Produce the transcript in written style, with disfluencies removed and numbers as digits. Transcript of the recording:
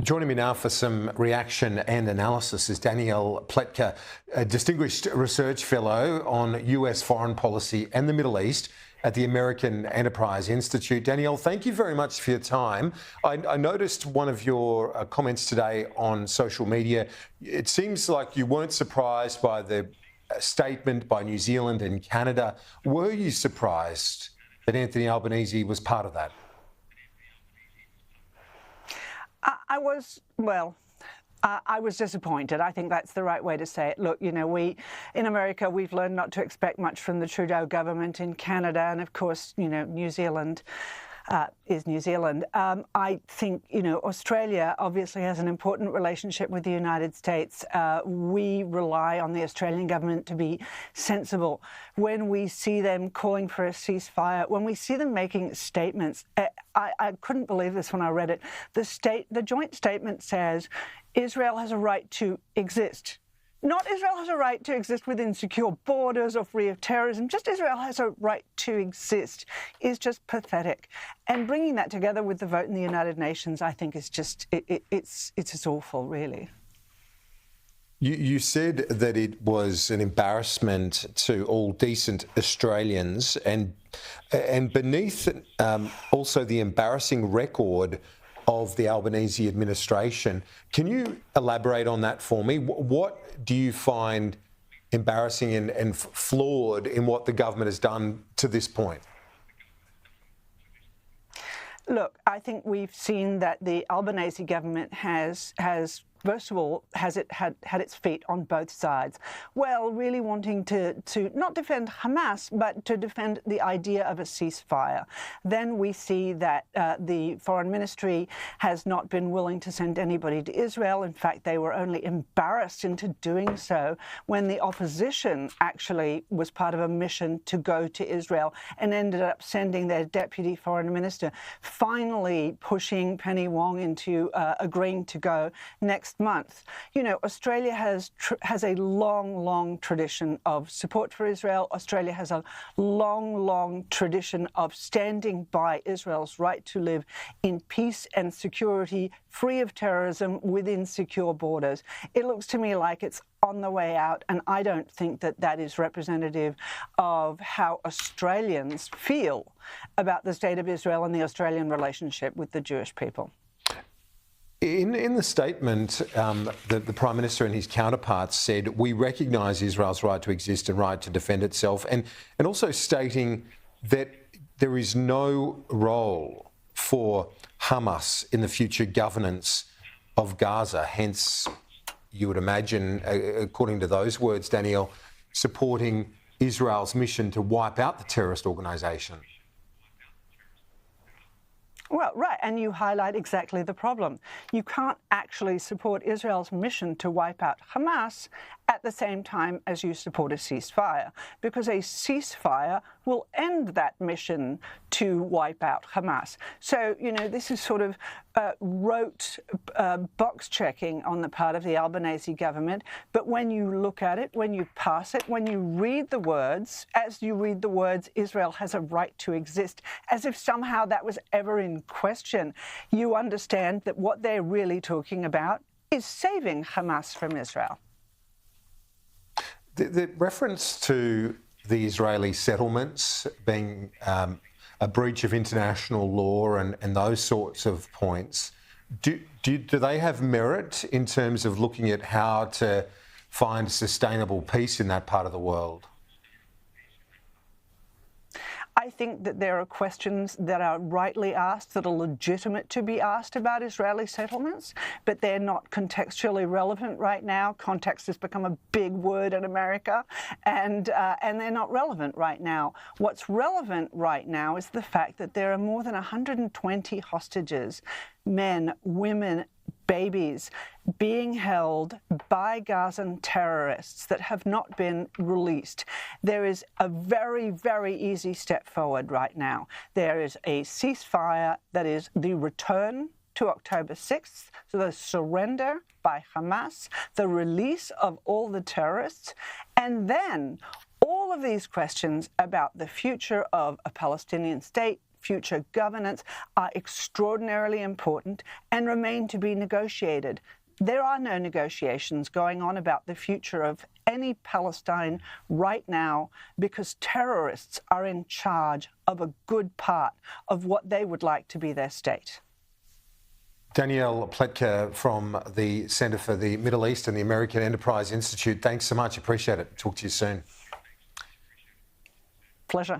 Joining me now for some reaction and analysis is Danielle Pletka, a distinguished research fellow on US foreign policy and the Middle East at the American Enterprise Institute. Danielle, thank you very much for your time. I noticed one of your comments today on social media. It seems like you weren't surprised by the statement by New Zealand and Canada. Were you surprised that Anthony Albanese was part of that? I was disappointed. I think that's the right way to say it. Look, you know, in America, we've learned not to expect much from the Trudeau government. In Canada, and of course, you know, New Zealand is New Zealand. I think, you know, Australia obviously has an important relationship with the United States. We rely on the Australian government to be sensible. When we see them calling for a ceasefire, when we see them making statements, I couldn't believe this when I read it. The joint statement says Israel has a right to exist. Not Israel has a right to exist within secure borders or free of terrorism. Just Israel has a right to exist is just pathetic. And bringing that together with the vote in the United Nations, I think is just, it's just awful, really. You said that it was an embarrassment to all decent Australians and beneath also the embarrassing record of the Albanese administration. Can you elaborate on that for me? What do you find embarrassing and flawed in what the government has done to this point? Look, I think we've seen that the Albanese government has first of all, has it had its feet on both sides? Well, really wanting to not defend Hamas, but to defend the idea of a ceasefire. Then we see that the foreign ministry has not been willing to send anybody to Israel. In fact, they were only embarrassed into doing so when the opposition actually was part of a mission to go to Israel and ended up sending their deputy foreign minister, finally pushing Penny Wong into agreeing to go next month. You know, Australia has a long tradition of support for Israel. Australia has a long tradition of standing by Israel's right to live in peace and security, free of terrorism, within secure borders. It looks to me like it's on the way out, and I don't think that that is representative of how Australians feel about the state of Israel and the Australian relationship with the Jewish people. In the statement, the Prime Minister and his counterparts said, we recognise Israel's right to exist and right to defend itself, and also stating that there is no role for Hamas in the future governance of Gaza. Hence, you would imagine, according to those words, Danielle, supporting Israel's mission to wipe out the terrorist organisation. Well, right, and you highlight exactly the problem. You can't actually support Israel's mission to wipe out Hamas at the same time as you support a ceasefire, because a ceasefire will end that mission to wipe out Hamas. So, you know, this is sort of rote box checking on the part of the Albanese government. But when you look at it, when you pass it, when you read the words, as you read the words, Israel has a right to exist, as if somehow that was ever in question, you understand that what they're really talking about is saving Hamas from Israel. The reference to the Israeli settlements being a breach of international law and those sorts of points, do they have merit in terms of looking at how to find sustainable peace in that part of the world? I think that there are questions that are rightly asked, that are legitimate to be asked about Israeli settlements, but they're not contextually relevant right now. Context has become a big word in America, and they're not relevant right now. What's relevant right now is the fact that there are more than 120 hostages, men, women, babies, being held by Gazan terrorists that have not been released. There is a very easy step forward right now. There is a ceasefire that is the return to October 6th, so the surrender by Hamas, the release of all the terrorists, and then all of these questions about the future of a Palestinian state, future governance are extraordinarily important and remain to be negotiated. There are no negotiations going on about the future of any Palestine right now because terrorists are in charge of a good part of what they would like to be their state. Danielle Pletka from the Centre for the Middle East and the American Enterprise Institute, thanks so much. Appreciate it. Talk to you soon. Pleasure.